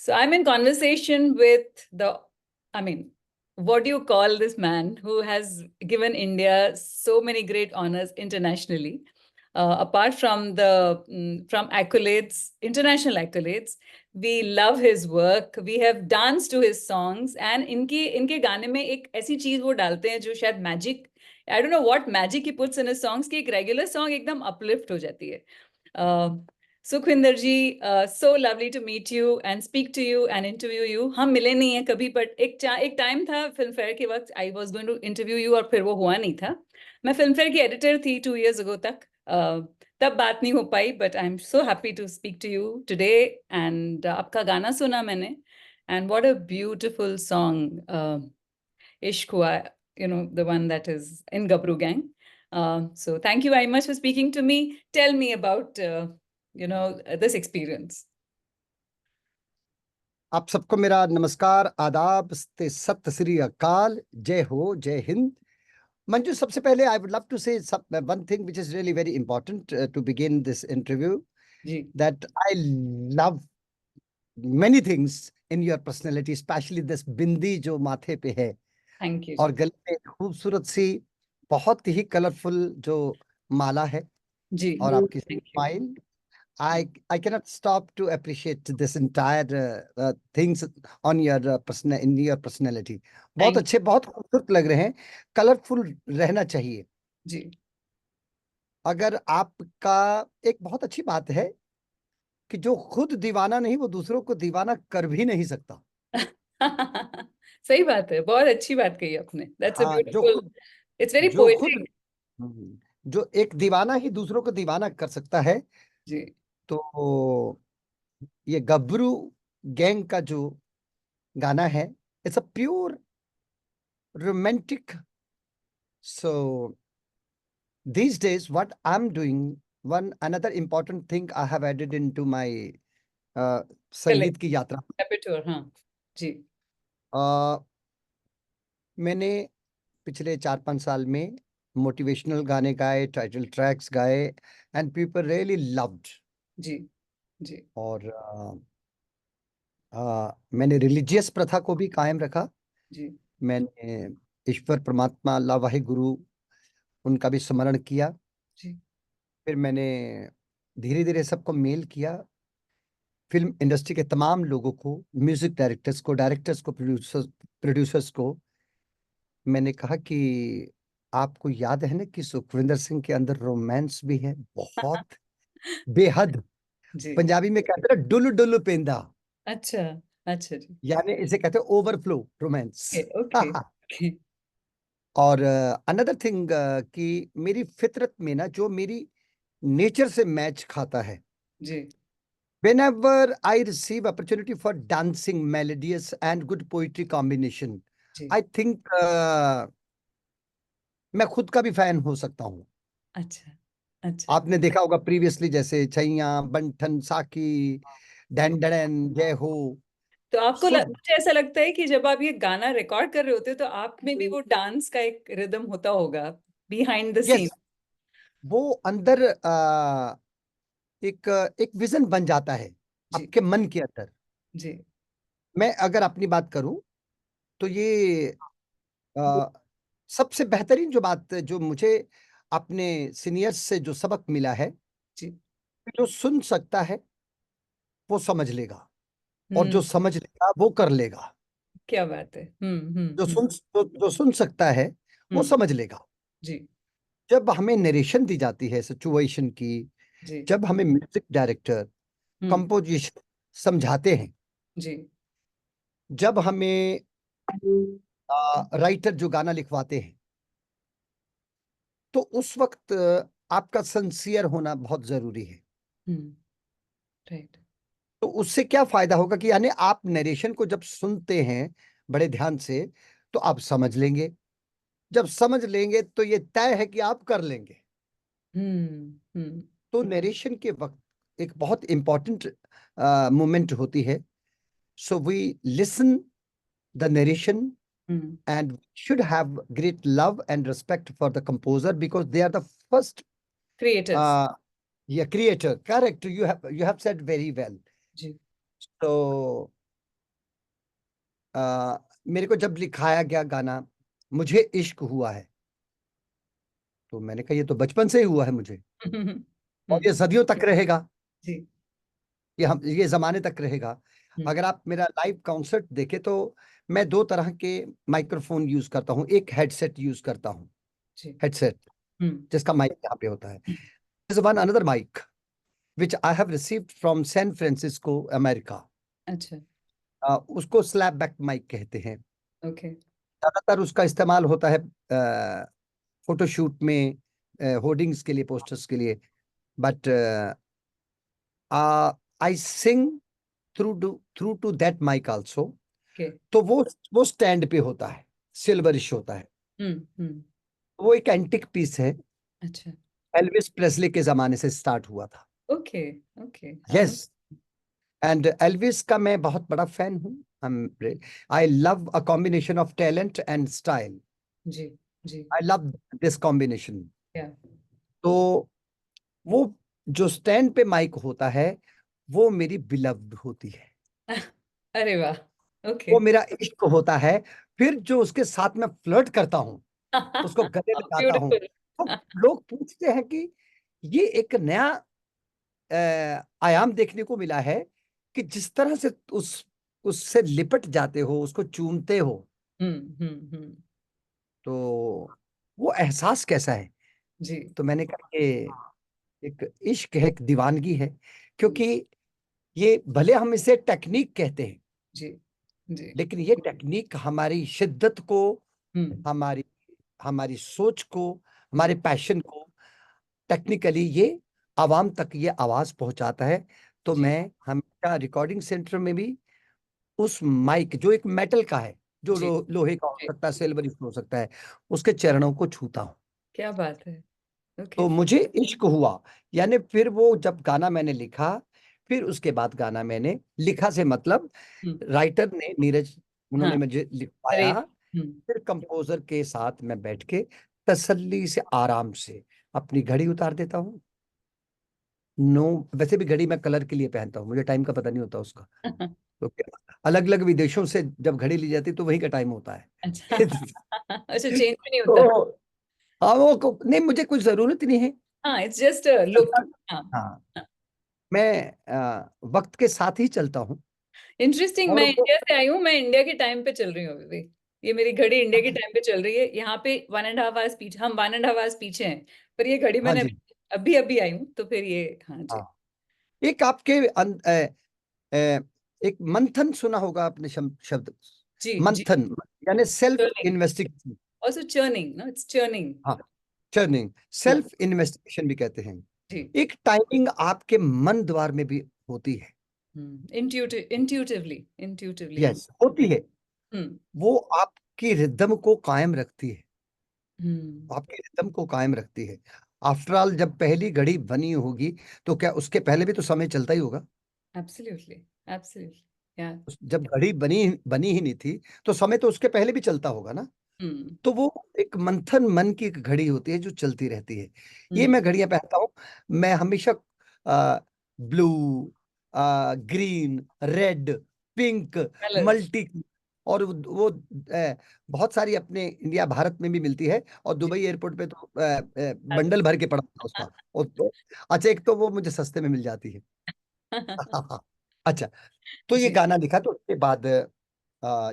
So I'm in conversation with what do you call this man who has given India so many great honors internationally? Apart from from accolades, international accolades, we love his work. We have danced to his songs, and इनके गाने में एक ऐसी चीज वो डालते हैं जो शायद magic, I don't know what magic he puts in his songs कि एक रेगुलर सॉन्ग एकदम अपलिफ्ट हो जाती है. सुखविंदर जी, so lovely to meet you and speak to you and interview you. हम मिले नहीं हैं कभी, but एक टाइम था फिल्म फेयर के वक्त I was going to interview you और फिर वो हुआ नहीं था. मैं फिल्म फेयर की एडिटर थी 2 years ago तक. तब बात नहीं हो पाई, but I'm so happy to speak to you today. And आपका गाना सुना मैंने, and what a beautiful song, इश्क हुआ, the one that is in Gabru Gang. So thank you very much for speaking to me. Tell me about this experience. आप सबको मेरा नमस्कार, आदाब, सत श्री अकाल, जय हो, जय हिंद. मंजू, सबसे पहले I would love to say one thing which is really very important to begin this interview. Ji. That I love many things in your personality, especially this बिंदी जो माथे पे है. Thank you. और गले में खूबसूरत सी बहुत ही कलरफुल जो माला है. जी. और आपकी smile, I cannot stop to appreciate this entire things on your in your personality. बहुत अच्छे, बहुत खूबसूरत लग रहे हैं. कलरफुल रहना चाहिए जी. अगर आपका एक बहुत अच्छी बात है कि जो खुद दीवाना नहीं वो दूसरों को दीवाना कर भी नहीं सकता. सही बात है, बहुत अच्छी बात कही आपने. That's a beautiful. It's very poetic. जो एक दीवाना ही दूसरों को दीवाना कर सकता है. जी. तो ये गबरू गैंग का जो गाना है, it's a pure romantic. So these days what I'm doing, another important thing I have added into my संगीत की यात्रा. हाँ जी. मैंने पिछले 4-5 साल में मोटिवेशनल गाने गाए, टाइटल ट्रैक्स गाए, एंड पीपल रियली लव्ड. जी. जी. और मैंने रिलीजियस प्रथा को भी कायम रखा. जी. मैंने ईश्वर परमात्मा अल्लाह वाहे गुरु उनका भी स्मरण किया. जी. फिर मैंने धीरे धीरे सबको मेल किया. फिल्म इंडस्ट्री के तमाम लोगों को, म्यूजिक डायरेक्टर्स को, प्रोड्यूसर्स को मैंने कहा कि आपको याद है ना कि सुखविंदर सिंह के अंदर रोमांस भी है, बहुत बेहद. पंजाबी में कहते हैं डुल डुल पेंदा. अच्छा. अच्छा जी. यानी इसे कहते हैं ओवरफ्लो रोमांस. ओके. और अनदर थिंग कि मेरी फितरत में ना, जो मेरी नेचर से मैच खाता है. जी. Whenever I receive opportunity for dancing, melodious and good poetry combination, I think मैं खुद का भी फैन हो सकता हूँ. अच्छा. अच्छा. आपने देखा होगा प्रीवियसली, जैसे छैया, बंठन, साकी, डैंडन, जय हो. तो आपको मुझे ऐसा लगता है कि जब आप ये गाना रिकॉर्ड कर रहे होते हो तो आप में भी वो डांस का एक रिदम होता होगा बिहाइंड द सीन. वो अंदर एक विजन बन जाता है आपके मन के अंदर. जी. मैं अगर अपनी बात करूं तो ये सबसे बेहतरीन जो बात जो मुझे अपने सीनियर्स से जो सबक मिला है, जो सुन सकता है वो समझ लेगा, और जो समझ लेगा वो कर लेगा. क्या बात है. जो सुन सकता है वो समझ लेगा. जी. जब हमें नरेशन दी जाती है सिचुएशन की, जब हमें म्यूजिक डायरेक्टर कंपोजिशन समझाते हैं, जी. जब हमें राइटर जो गाना लिखवाते हैं, तो उस वक्त आपका सिंसियर होना बहुत जरूरी है. राइट. तो उससे क्या फायदा होगा कि यानी आप नरेशन को जब सुनते हैं बड़े ध्यान से, तो आप समझ लेंगे. जब समझ लेंगे तो ये तय है कि आप कर लेंगे. तो नरेशन के वक्त एक बहुत इंपॉर्टेंट मोमेंट होती है. So we listen the narration and should have great love and respect for the composer, because they are the first creators. Creator. Correct. You have said very well. जी. So मेरे को जब लिखाया गया गाना मुझे इश्क हुआ है, तो मैंने कहा ये तो बचपन से ही हुआ है मुझे, और ये सदियों तक रहेगा, जी। ये जमाने तक रहेगा। अगर आप मेरा लाइव कॉन्सर्ट देखें तो मैं दो तरह के माइक्रोफोन यूज करता हूँ। एक हेडसेट यूज करता हूँ, जी। हेडसेट जिसका माइक यहाँ पे होता है। There's one another mic which I have received from San Francisco, America. अच्छा। उसको स्लैप बैक माइक कहते हैं। ओके। ज्यादातर उसका इस्तेमाल होता है फोटोशूट में, होर्डिंग्स के लिए, पोस्टर्स के लिए। But I sing through to that mic also. Okay. तो वो स्टैंड पे होता है, सिल्वरिश होता है। हम्म। वो एक एंटिक पीस है, अच्छा। एल्विस प्रेस्ले के जमाने से स्टार्ट हुआ था। Okay. Okay. Yes, and Elvis का मैं बहुत बड़ा फैन हूँ। I love a combination of talent and style. जी। जी। I love this combination. क्या? तो वो जो स्टैंड पे माइक होता है वो मेरी बिलव्ड होती है, अरे वाह। ओके। वो मेरा इश्क होता है। फिर जो उसके साथ में फ्लर्ट करता हूँ, उसको गले लगाता हूँ, ब्यूटीफुल। तो लोग पूछते हैं कि ये एक नया आयाम देखने को मिला है कि जिस तरह से उससे लिपट जाते हो, उसको चूमते हो, हम्म। तो वो एहसास कैसा है। जी। तो मैंने कहा ये एक इश्क है, एक दीवानगी है, क्योंकि ये भले हम इसे टेक्निक कहते हैं, जी। जी। लेकिन ये टेक्निक हमारी शिद्दत को, हम्म। हमारी हमारी सोच को, जी। हमारे पैशन को, टेक्निकली ये आवाम तक ये आवाज पहुंचाता है। तो जी। मैं हमेशा रिकॉर्डिंग सेंटर में भी उस माइक जो एक मेटल का है, जो जी। लोहे का हो जी। सकता है, सिल्वर हो सकता है, उसके चरणों को छूता हूं। क्या बात है। ओके। तो मुझे इश्क हुआ, यानी फिर वो जब गाना मैंने लिखा, फिर उसके बाद गाना मैंने लिखा से मतलब हम्म। राइटर ने नीरज, हाँ। उन्होंने मुझे लिखवाया। अरे। हम्म। फिर कंपोजर के साथ मैं बैठ के तसल्ली से आराम से अपनी घड़ी उतार देता हूँ। नो, वैसे भी घड़ी मैं कलर के लिए पहनता हूँ, मुझे टाइम का पता नहीं होता उसका। तो अलग अलग विदेशों से जब घड़ी ली जाती है तो वही का टाइम होता है। अच्छा। अच्छा, चेंज भी नहीं होता। तो हाँ, नहीं, मुझे कुछ जरूरत नहीं है। हाँ, इट्स जस्ट लुक। चलता, हाँ। हाँ, मैं वक्त के साथ ही चलता हूँ। इंटरेस्टिंग। और मैं वो, इंडिया से आई हूँ, मैं इंडिया के टाइम पे चल रही हूँ अभी भी। ये मेरी घड़ी इंडिया के टाइम पे चल रही है। यहाँ पे 1.5 आवर्स पीछे, हम 1.5 आवर्स पीछे हैं। पर ये घड़ी हाँ मैंने जी, अभी अभी आई हूँ, तो फिर ये। हाँ जी। हाँ, एक आपके एक मंथन सुना होगा आपने, शब्द जी। जी। मंथन, यानी self churning. Investigation. Also churning, no, it's churning. हाँ, टर्निंग, हाँ। सेल्फ इन्वेस्टिगेशन भी कहते हैं। जी। एक टाइमिंग आपके मन द्वार में भी होती है। इंट्यूटिवली इंट्यूटिवली हम। यस, होती है। हम्म। वो आपकी रिदम को कायम रखती है, हम्म। आपकी रिदम को कायम रखती है। आफ्टर ऑल, जब पहली घड़ी बनी होगी तो क्या उसके पहले भी तो समय चलता ही होगा। एब्सोल्युटली। एब्सोल्युटली। या। जब घड़ी बनी बनी ही नहीं थी तो समय तो उसके पहले भी चलता होगा ना। हम्म। तो वो एक मंथन मन की एक घड़ी होती है जो चलती रहती है। ये हम्म। मैं घड़ियां पहनता हूँ। मैं हमेशा blue, green, red, pink, colours. Multi, और वो बहुत सारी अपने इंडिया भारत में भी मिलती है, और जी। दुबई एयरपोर्ट पे तो बंडल भर के पड़ा था उसका। और तो अच्छा, एक तो वो मुझे सस्ते में मिल जाती है। अच्छा, तो ये जी। गाना लिखा तो उसके बाद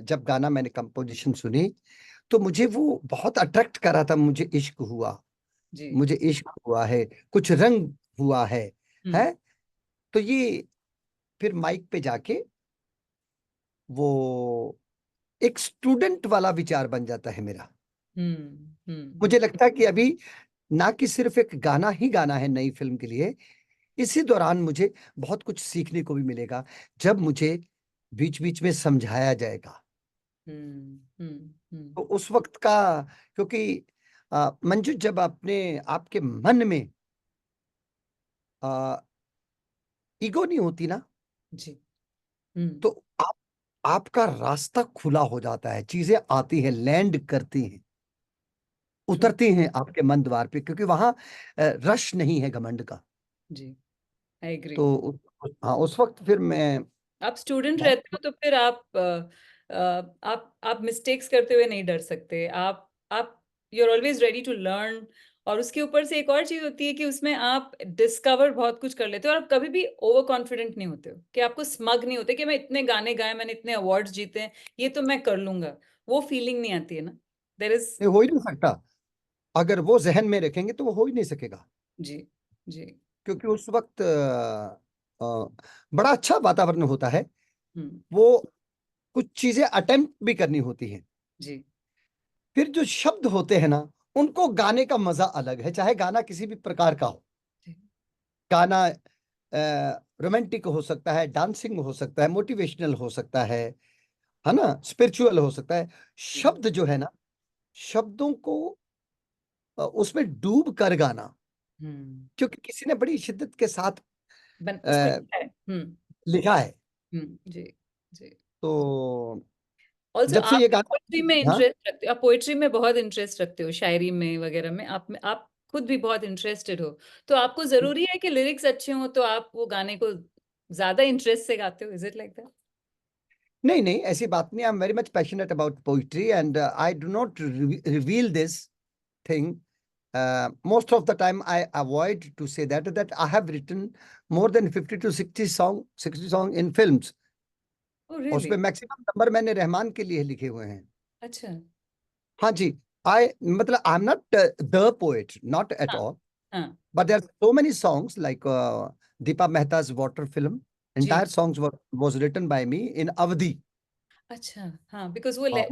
जब गाना मैंने कंपोजिशन सुनी तो मुझे वो बहुत अट्रैक्ट करा था। मुझे इश्क हुआ, जी। मुझे इश्क हुआ है, कुछ रंग हुआ है। हम्म। तो ये फिर माइक पे जाके वो एक स्टूडेंट वाला विचार बन जाता है मेरा। हम्म। हम्म। मुझे लगता है कि अभी ना कि सिर्फ एक गाना ही गाना है नई फिल्म के लिए, इसी दौरान मुझे बहुत कुछ सीखने को भी मिलेगा, जब मुझे बीच बीच में समझाया जाएगा। हम्म। हम्म। तो उस वक्त का, क्योंकि मंजू, जब अपने आपके मन में ईगो नहीं होती ना, जी। हम्म। तो आप आपका रास्ता खुला हो जाता है, चीजें आती हैं, लैंड करती हैं, ट्रू। उतरती हैं आपके मन द्वार पे, क्योंकि वहां रश नहीं है घमंड का। जी। I agree. तो हाँ, उस वक्त फिर मैं आप स्टूडेंट बहुत, रहते हो तो फिर आप आप मिस्टेक्स करते हुए नहीं डर सकते, आप you are always ready to learn. और उसके ऊपर से एक और चीज होती है कि उसमें आप डिस्कवर बहुत कुछ कर लेते हो, और आप कभी भी ओवर कॉन्फिडेंट नहीं होते हो, कि आपको स्मग नहीं होते कि मैं इतने गाने गाए, मैंने इतने अवार्ड्स जीते हैं, ये तो मैं कर लूंगा। वो फीलिंग नहीं आती है ना, देर इज। ये हो ही नहीं सकता। अगर वो जहन में रखेंगे तो वो हो ही नहीं सकेगा, जी। जी। क्योंकि उस वक्त बड़ा अच्छा वातावरण होता है। हम्म। वो कुछ चीजें अटेम्प्ट भी करनी होती हैं। जी। फिर जो शब्द होते हैं ना, उनको गाने का मजा अलग है, चाहे गाना किसी भी प्रकार का हो। जी। गाना रोमांटिक हो सकता है, डांसिंग हो सकता है, मोटिवेशनल हो सकता है ना, स्पिरिचुअल हो सकता है। जी। शब्द जो है ना, शब्दों को उसमें डूब कर गाना, हम्म। क्योंकि किसी ने बड़ी शिद्दत के साथ उसको अ, लिखा है। लिखा है। जी। जी। तो ऑल्सो जब से आप ये गाना, पोइट्री में हाँ, इंटरेस्ट रखते हो, आप पोइट्री में बहुत इंटरेस्ट रखते हो, शायरी में वगैरह में आप खुद भी बहुत इंटरेस्टेड हो। तो आपको जरूरी है कि लिरिक्स अच्छे हो तो आप वो गाने को ज्यादा इंटरेस्ट से गाते हो? Is it like that? नहीं नहीं, ऐसी बात नहीं। आई am very much passionate about poetry and I do not reveal this thing. Most of the time, I avoid to say that I have written more than 50 to 60 song in films. ओह और really? उसमें maximum number मैंने रहमान के लिए लिखे हुए हैं। अच्छा। हाँ जी। आई मतलब आई am not the poet, not at हाँ। ऑल, हाँ। but there are so many songs like Deepa Mehta's Water film. जी। Entire songs was written by me in Awadhi. अच्छा। हाँ, बिकॉज वो हाँ,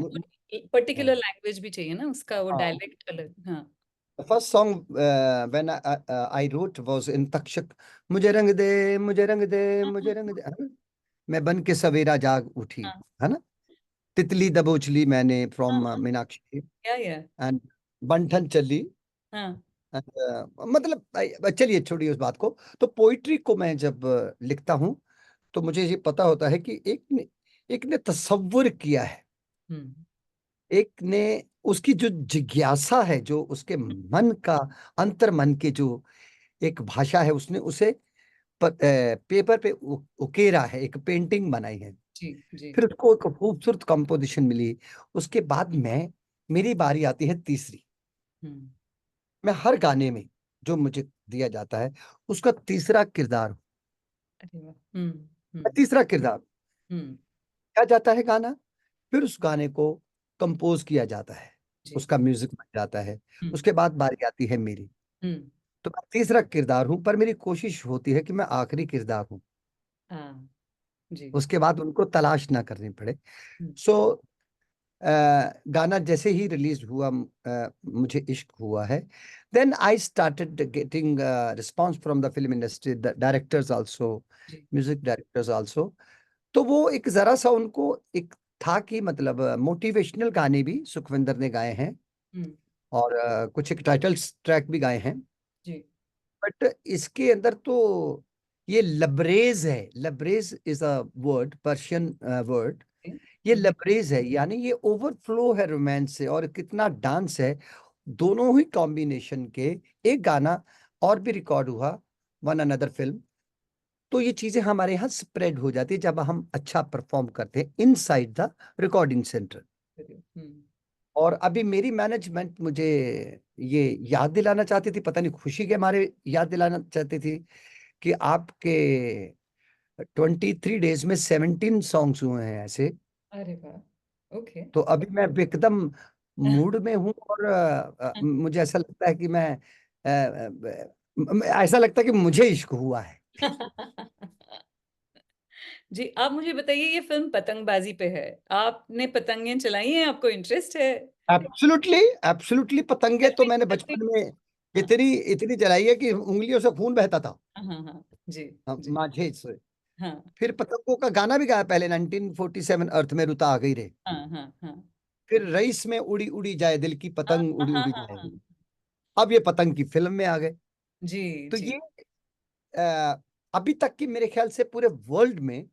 पर्टिकुलर लैंग्वेज भी चाहिए ना उसका, वो हाँ। डायलेक्ट अलग। हाँ। The first song when I wrote was in Takshak. मुझे रंग दे, मुझे रंग दे, हाँ। मुझे हाँ। रंग दे, है ना? मैं बन के सवेरा जाग उठी, हाँ। है ना? तितली दबोच ली मैंने हाँ। फ्रॉम हाँ। मीनाक्षी, या। एंड बंठन चली। हाँ। मतलब चलिए छोड़िए उस बात को। तो पोइट्री को मैं जब लिखता हूँ, तो मुझे ये पता होता है कि एक ने तसव्वुर किया है, हम्म। एक ने उसकी जो जिज्ञासा है, जो उसके मन का अंतर मन के जो एक भाषा है, उसने उसे पेपर पे उकेरा है, एक पेंटिंग बनाई है। जी। जी। फिर उसको एक खूबसूरत कंपोजिशन मिली। उसके बाद मेरी बारी आती है तीसरी। हम्म। मैं हर गाने में जो मुझे दिया जाता है, उसका तीसरा किरदार हूं। अरे वाह। हम्म। मैं हम्म। तीसरा किरदार हम्म। क्या जाता है गाना, फिर उस गाने को कंपोज किया जाता है, जी। उसका म्यूजिक बन जाता है। हम्म। उसके बाद बारी आती है मेरी। हम्म। तो मैं तीसरा किरदार हूं, पर मेरी कोशिश होती है कि मैं आखिरी किरदार हूं, हाँ। जी। उसके बाद उनको तलाश ना करनी पड़े। हम्म। सो गाना जैसे ही रिलीज हुआ, मुझे इश्क हुआ है। Then I started getting response from the film industry, the directors also, जी। Music directors also. तो वो एक जरा सा उनको एक था कि मतलब मोटिवेशनल गाने भी सुखविंदर ने गाए हैं, हम्म। और कुछ एक टाइटल ट्रैक भी गाए हैं। जी। बट इसके अंदर तो ये लबरेज है। लबरेज is a word, Persian word. ये हम्म। लबरेज है, यानी ये ओवरफ्लो है रोमांस से, और कितना डांस है दोनों ही कॉम्बिनेशन के। एक गाना और भी रिकॉर्ड हुआ, वन अनदर फिल्म। तो ये चीजें हमारे यहाँ स्प्रेड हो जाती है जब हम अच्छा परफॉर्म करते हैं इनसाइड द रिकॉर्डिंग सेंटर। हम्म। और अभी मेरी मैनेजमेंट मुझे ये याद दिलाना चाहती थी, पता नहीं खुशी के मारे याद दिलाना चाहती थी, कि आपके 23 डेज में 17 सॉन्ग्स हुए हैं ऐसे। अरे वाह। ओके। तो अभी मैं एकदम मूड में हूँ, और मुझे ऐसा लगता है कि ऐसा लगता है कि मुझे इश्क हुआ है। जी, आप मुझे बताइए, ये फिल्म पतंगबाजी पे है, आपने पतंगें चलाई हैं, आपको इंटरेस्ट है? Absolutely, absolutely. पतंगे तो गर्मी मैंने नहीं लगती? बचपन में हाँ। इतनी इतनी जलाई है कि उंगलियों से खून बहता था। हाँ। हाँ। हाँ। जी। जी। माझे से। हाँ। फिर पतंगों का गाना भी गाया पहले, 1947, अर्थ में रुता आ गई रे। हाँ। हाँ। हाँ। फिर रईस में उड़ी उड़ी जाए दिल की हाँ। पतंग, हाँ। उड़ी हाँ। उड़ी हाँ। जाए। हाँ। अब ये पतंग की फिल्म में आ गए। जी। तो जी। ये अ, अभी तक की मेरे ख्याल से पूरे वर्ल्ड में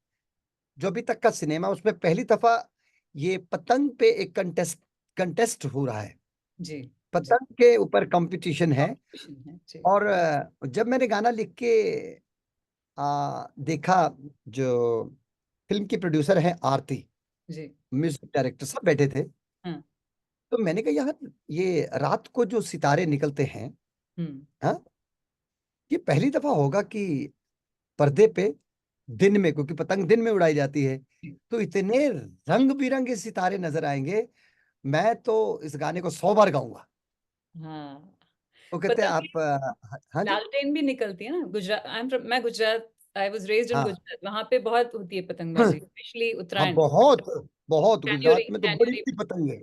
जो अभी तक का सिनेमा, उसमें पहली दफा ये पतंग पे एक कंटेस्ट हो रहा है। जी। जी। पतंग के ऊपर कंपटीशन है। कॉम्पिटिशन है जी। और जब मैंने गाना लिख के देखा, जो फिल्म की प्रोड्यूसर है आरती, जी। म्यूजिक डायरेक्टर सब बैठे थे। हाँ। तो मैंने कहा यार, ये रात को जो सितारे निकलते हैं, हम्म। हाँ, ये पहली दफा होगा कि पर्दे पे दिन में, क्योंकि पतंग दिन में उड़ाई जाती है, जी। तो इतने रंग बिरंगे सितारे नजर आएंगे। मैं तो इस गाने को 100 बार गाऊंगा। हाँ, वो कहते पता हैं है, आप हाँ जी, लालटेन भी निकलती है ना गुजरात। मैं Gujarat, I was raised in हाँ गुजरात, वहां पे बहुत होती है पतंगबाजी, स्पेशली हाँ, उत्तरायण, बहुत बहुत, कैन्योरी गुजरात में तो बड़ी कैन्योरी बड़ी में। पतंग है।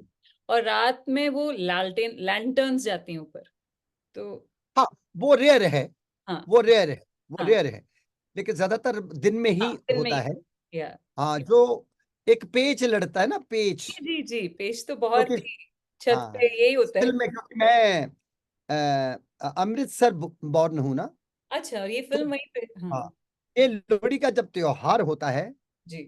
और रात में वो लालटेन लैंटर्न्स जाती हैं ऊपर, तो हाँ, वो रेयर है, हाँ। वो रेयर है, वो हाँ। रेयर है, लेकिन ज्यादातर दिन में ही हाँ, दिन में होता ही। है। या हाँ, जो एक पेच लड़ता है ना, पेच, जी जी जी, पेश तो क्योंकि बहुत ही, छत हाँ, पे यही होता है। फिल्म में, क्योंकि मैं अमृतसर बॉर्न हूं ना, अच्छा, और ये तो फिल्म वहीं पे, हाँ। हाँ, ये लोहड़ी का जब त्योहार होता है, जी।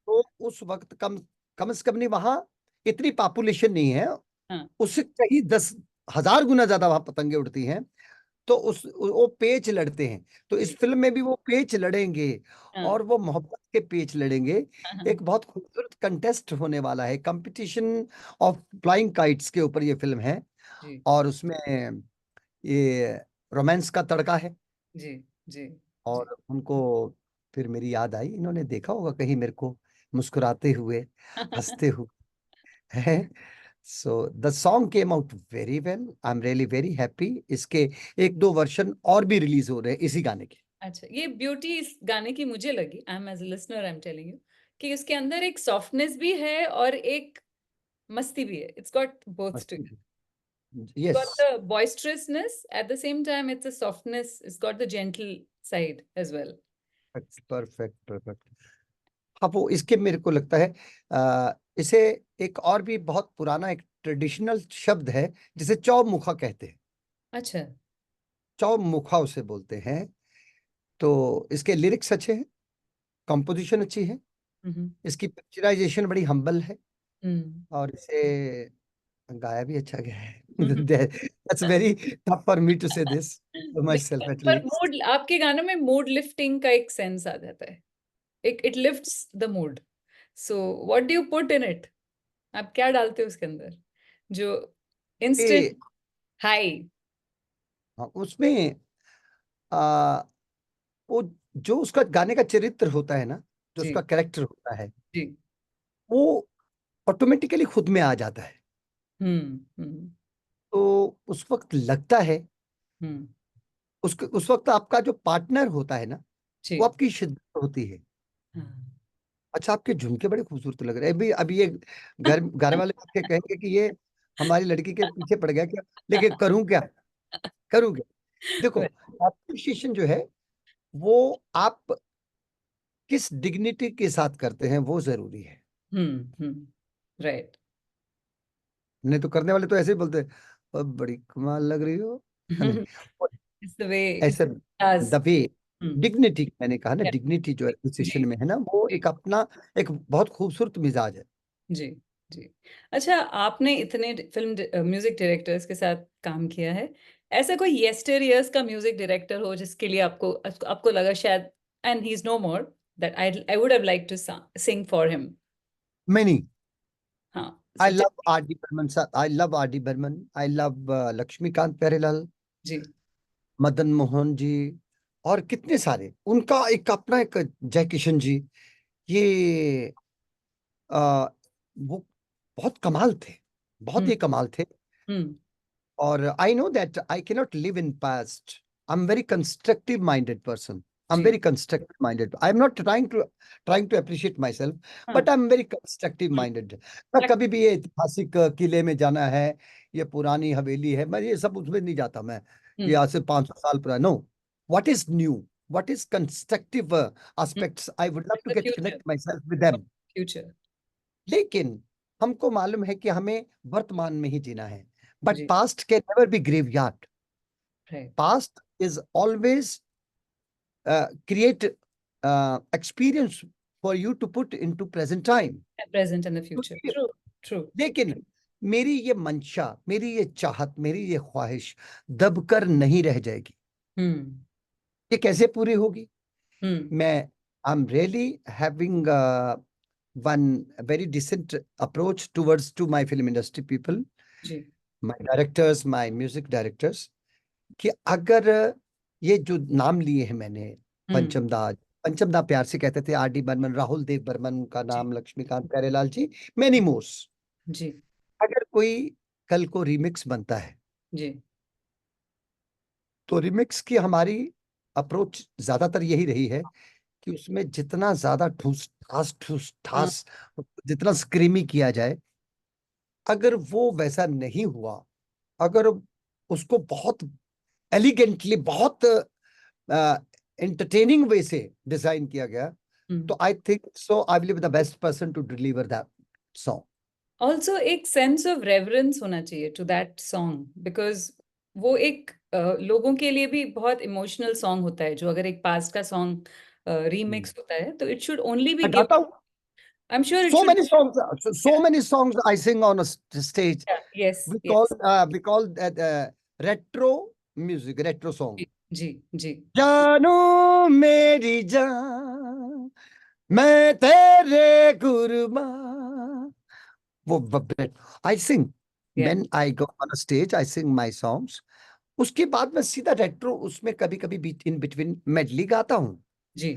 तो उस वक्त कम कम से कम नहीं, वहां इतनी पॉपुलेशन नहीं है, हाँ। उससे कहीं 10,000 गुना ज्यादा वहां पतंगे उड़ती हैं। तो उस वो पेच लड़ते हैं, तो इस जी। फिल्म में भी वो पेच लड़ेंगे, हाँ। और वो मोहब्बत के पेच लड़ेंगे। हाँ। हाँ। एक बहुत खूबसूरत कंटेस्ट होने वाला है, कंपटीशन ऑफ फ्लाइंग काइट्स के ऊपर ये फिल्म है, जी और उसमें ये रोमांस का तड़का है। जी जी जी। और उनको फिर मेरी याद आई, इन्होंने देखा होगा कहीं मेरे को मुस्कुराते हुए, हंसते हुए, है। So the song came out very well, I am really very happy. इसके एक दो वर्जन और भी रिलीज हो रहे हैं इसी गाने के। अच्छा, ये ब्यूटी इस गाने की मुझे लगी, I am as a listener I am telling you, कि उसके अंदर एक सॉफ्टनेस भी है और एक मस्ती भी है। It's got both together, yes, got the boisterousness, at the same time it's a softness, it's got the gentle side as well. Perfect perfect. हाँ, वो इसके मेरे को लगता है इसे एक और भी बहुत पुराना एक ट्रेडिशनल शब्द है, जिसे चौमुखा कहते हैं। अच्छा। चौमुखा उसे बोलते हैं। तो इसके लिरिक्स अच्छे हैं, कंपोजिशन अच्छी है, हम्म। इसकी पिक्चराइजेशन बड़ी हम्बल है, हम्म। और इसे गाया भी अच्छा गया है। That's very tough for me to say this for myself लेकिन पर एटलीस्ट। मूड, आपके गानों में मूड लिफ्टिंग का एक सेंस आ जाता है, एक it lifts the mood. So what do you put in it, आप क्या डालते हो उसके अंदर जो इंस्टेंट हाई? उसमें आ, वो जो उसका गाने का चरित्र होता है ना, जो जी उसका कैरेक्टर होता है, जी। वो ऑटोमेटिकली खुद में आ जाता है। हम्म। तो उस वक्त लगता है, हम्म। उस वक्त आपका जो पार्टनर होता है ना, वो जी। आपकी शिद्दत होती है। हाँ। अच्छा, आपके झुमके बड़े खूबसूरत लग रहे हैं। अभी अभी ये घर घर वाले आपके कहेंगे कि ये हमारी लड़की के पीछे पड़ गया क्या, लेकिन करूं क्या, करूं क्या। देखो, एप्रिशिएशन जो है, वो आप किस डिग्निटी के साथ करते हैं, वो जरूरी है। राइट। नहीं तो करने वाले तो ऐसे ही बोलते हैं, "अब बड़ी कमाल लग रही हो", है नहीं। और It's the way ऐसे it does. दबे, हम्म। डिग्निटी, मैंने कहा ना, Yeah. डिग्निटी जो जी एप्रिसिएशन में है ना, वो जी एक अपना एक बहुत खूबसूरत मिजाज है। जी जी। अच्छा, आपने इतने फिल्म म्यूजिक डायरेक्टर्स के साथ काम किया है, ऐसा कोई येस्टर ईयर्स का म्यूजिक डायरेक्टर हो जिसके लिए आपको आपको लगा शायद, and he is no more, that I would have like to sing for him? Many, हाँ, I so love R D Burman sir, I love R D Burman, I love Laxmikant Pyarelal, ji. Madan Mohan ji, और कितने सारे, उनका एक अपना एक जय किशन जी, ये आ, वो बहुत कमाल थे, बहुत हम्म। ही कमाल थे। हम्म। और I know that I cannot live in past, I am very constructive minded person, I am जी। Very constructive minded, I am not trying to appreciate myself, हाँ। But I am very constructive minded. मैं कभी भी ये ऐतिहासिक किले में जाना है, ये पुरानी हवेली है, मैं ये सब उसमें नहीं जाता मैं, कि हम्म। आज से 500 साल पुराना, no. What is new, what is constructive aspects, I would love to the get future, connect myself with them. Future. लेकिन हमको मालूम है कि हमें वर्तमान में ही जीना है, बट जी। Past can never be graveyard. Right. Past is always create experience for you to put into present time. Present and the तो फ्यूचर, ट्रू ट्रू। लेकिन मेरी ये मंशा, मेरी ये चाहत, मेरी ये ख्वाहिश दबकर नहीं रह जाएगी। हम्म। ये कैसे पूरी होगी? हम्म। मैं I am really having one very decent approach towards to my film industry people, जी my directors, my music directors, कि अगर ये जो नाम लिए हैं मैंने, पंचमदा, पंचमदा प्यार से कहते थे, आर डी बर्मन, राहुल देव बर्मन का नाम, लक्ष्मीकांत प्यारेलाल जी, मैनी मोर्स, जी अगर कोई कल को रिमिक्स बनता है जी तो रिमिक्स की हमारी अप्रोच ज्यादातर यही रही है कि उसमें जितना ज्यादा ठूस ठास जितना स्क्रीमी किया जाए, अगर वो वैसा नहीं हुआ, अगर उसको बहुत एलिगेंटली, बहुत एंटरटेनिंग वे से डिजाइन किया गया, तो I think so I will be the best person to deliver that song. Also एक सेंस ऑफ रेवरेंस होना चाहिए टू दैट सॉन्ग, बिकॉज वो एक लोगों के लिए भी बहुत इमोशनल सॉन्ग होता है, जो अगर एक पास्ट का सॉन्ग रीमिक्स होता है तो इट शुड ओनली बी मैं गिवन, गाता हूँ I am sure it so should, many songs, so many songs I sing on a stage. Yes We yes, call that retro music, retro song. जी जी जानू मेरी जान, मैं तेरे कुर्बान, वो I sing या when I go on a stage, I sing my songs. उसके बाद मैं सीधा रेट्रो उसमें कभी कभी इन बिटवीन मेडली गाता हूँ। जी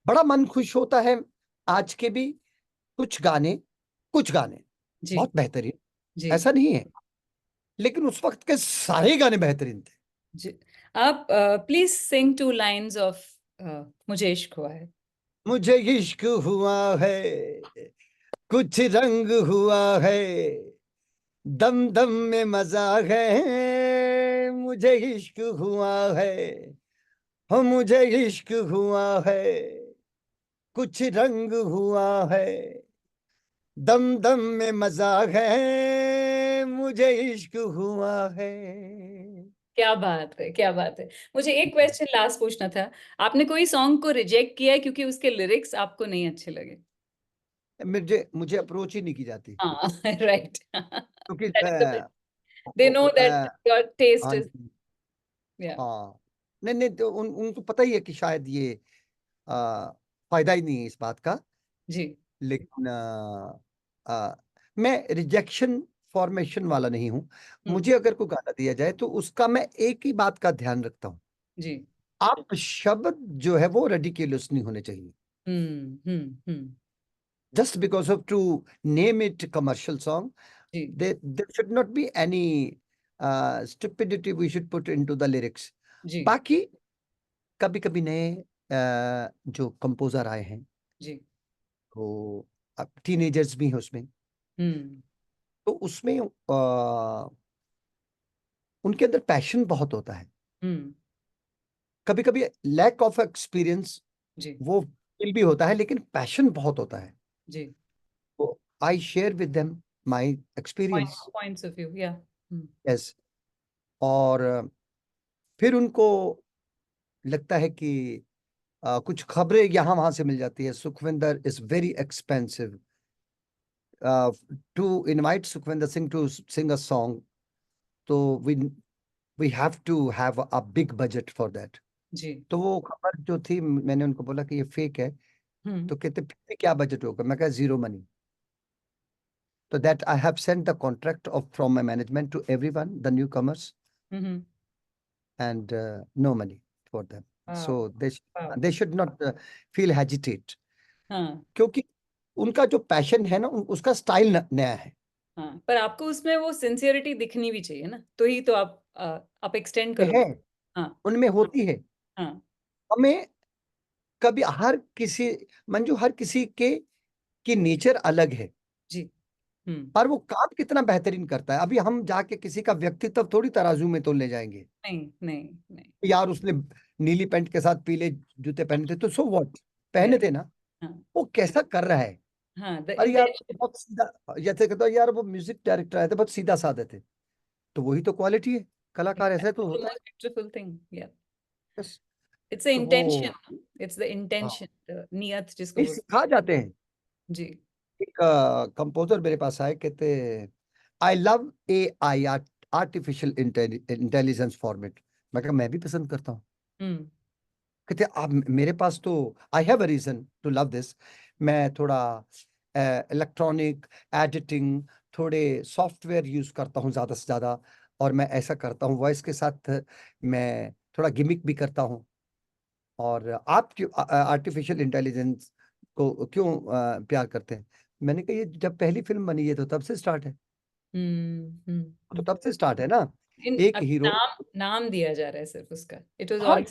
बड़ा मन खुश होता है। आज के भी कुछ गाने जी बहुत बेहतरीन, जी ऐसा नहीं है, लेकिन उस वक्त के सारे गाने बेहतरीन थे। जी। आप please sing two lines of मुझे इश्क हुआ है। मुझे इश्क हुआ है, कुछ रंग हुआ है, दम दम में मजा है, मुझे इश्क हुआ है, हो मुझे इश्क हुआ है, कुछ रंग हुआ है, दम दम में मजा है, मुझे इश्क हुआ है। क्या बात है, क्या बात है। मुझे एक क्वेश्चन लास्ट पूछना था, आपने कोई सॉन्ग को रिजेक्ट किया है क्योंकि उसके लिरिक्स आपको नहीं अच्छे लगे? मुझे मुझे अप्रोच ही नहीं की जाती, हाँ राइट, क्योंकि that is the, they know that your test हाँ इज, या हाँ, नहीं नहीं, तो उनको पता ही है कि शायद ये आ, फायदा ही नहीं है इस बात का, जी लेकिन मैं रिजेक्शन फॉर्मेशन वाला नहीं हूं। हम्म मुझे अगर कोई गाना दिया जाए तो उसका मैं एक ही बात का ध्यान रखता हूँ, जी आप शब्द जो है वो रेडिकुलस नहीं होने चाहिए। हम्म, Just because of to name it commercial song, ji there should not be any stupidity we should put into the lyrics. जी बाकी कभी कभी नए जो कंपोजर आए हैं, जी तो अब टीनेजर्स भी हैं उसमें, हम्म तो उसमें उनके अंदर पैशन बहुत होता है। हम्म कभी कभी लैक ऑफ एक्सपीरियंस जी वो फील भी होता है, लेकिन पैशन बहुत होता है, जी, तो I share with them my experience. Points of view, या यस, और फिर उनको लगता है कि कुछ खबरें यहाँ वहां से मिल जाती है, Sukhwinder is very expensive, to invite Sukhwinder Singh to sing a song, तो we we have to have a big budget for that. जी तो वो खबर जो थी, मैंने उनको बोला कि ये फेक है, हम्म तो कहते फिर भी क्या बजट होगा, मैं कहा जीरो मनी। तो that I have sent the contract of from my management to everyone the newcomers, hmm, and no money for them. Wow So wow, they should not feel hesitate, हाँ क्योंकि उनका जो passion है ना, उसका style नया है। हाँ, पर आपको उसमें वो सिंसियरिटी दिखनी भी चाहिए ना, तो ही तो आप एक्सटेंड ये है, करोगे। हाँ उनमें होती है। हाँ हमें कभी हर किसी, मंजू, हर किसी के की नेचर अलग है, जी पर वो काम कितना बेहतरीन करता है। अभी हम जाके किसी का व्यक्तित्व थोड़ी तराजू में तोल ले जाएंगे, नहीं नहीं नहीं, यार उसने नीली पैंट के साथ पीले जूते पहने थे तो सो व्हाट, या पहने थे ना, हाँ वो कैसा कर रहा है। हाँ, द अरे यार वो तो इंटेंशन, बहुत सीधा, जैसे कहते हो यार वो म्यूजिक डायरेक्टर आए थे बहुत सीधा साधे थे, तो वही तो क्वालिटी है, कलाकार ऐसा तो द होता है। मोस्ट ब्यूटीफुल थिंग, या बस, इट्स द तो वो इंटेंशन, इट्स द हाँ, इंटेंशन, द नियत जिसको ये बोल, सिखा जाते हैं। जी एक कंपोजर मेरे पास आए, कहते I love A I, artificial intelligence format. मैं कहा मैं भी पसंद करता हूँ। हम्म कहते आप मेरे पास तो I have a reason to love this. मैं थोड़ा इलेक्ट्रॉनिक एडिटिंग, थोड़े सॉफ्टवेयर यूज करता हूँ ज्यादा से ज्यादा, और मैं ऐसा करता हूँ वॉइस के साथ, मैं थोड़ा गिमिक भी करता हूँ। और आप क्यों आर्टिफिशियल इंटेलिजेंस को क्यों प्यार करते हैं? मैंने कहा ये जब पहली फिल्म बनी है तो तब से स्टार्ट है, तो तब से स्टार्ट है ना। एक अभी हीरो, नाम दिया जा रहा है सिर्फ उसका। इट वाज हाँ ऑल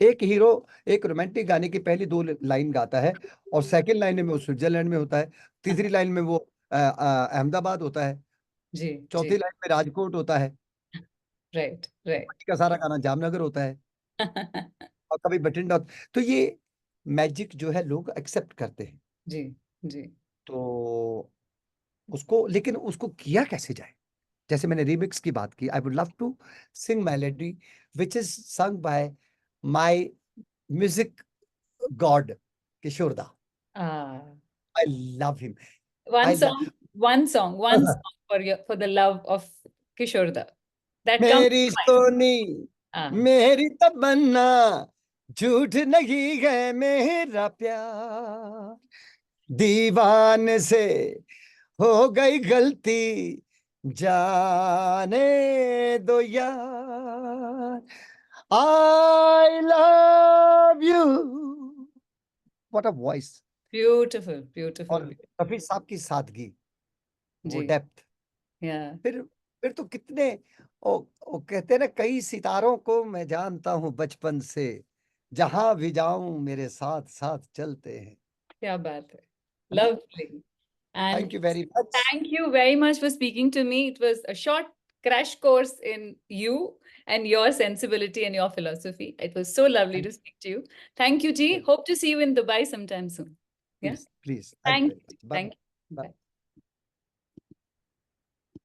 एक हीरो एक रोमांटिक गाने की पहली दो लाइन गाता है, और सेकंड लाइन में वो स्विट्जरलैंड में होता है, तीसरी लाइन में वो अहमदाबाद होता है, जी जी चौथी लाइन में राजकोट होता है, राइट राइट बाकी का सारा गाना जामनगर होता है, और कभी बठिंडा। तो ये मैजिक जो है लोग एक्सेप्ट करते हैं। जी जी तो उसको, लेकिन उसको किया कैसे जाए? जैसे मैंने रिमिक्स की बात की, I would love to sing melody which is sung by my music god Kishore da. ah I love him. one I love song one song for the love of Kishore Da that comes मेरी to mind. Soni, ah मेरी तमन्ना, झूठ नहीं है मेरा प्यार, दीवान से हो गई गलती, जाने दो यार, I love you. What a voice! beautiful beautiful और रफी साहब की सादगी, वो जी डेप्थ। yeah फिर तो कितने, वो कहते हैं ना, कई सितारों को मैं जानता हूं बचपन से, जहां भी जाऊं मेरे साथ साथ चलते हैं। क्या बात है है ना? lovely thank and you very much. thank you very much for speaking to me. It was a short crash course in you and your sensibility and your philosophy. It was so lovely to speak to you. Thank you, Ji. Hope to see you in Dubai sometime soon. Yeah. Please please, thank you Thank very you. Much. Bye Thank you. Bye. Bye.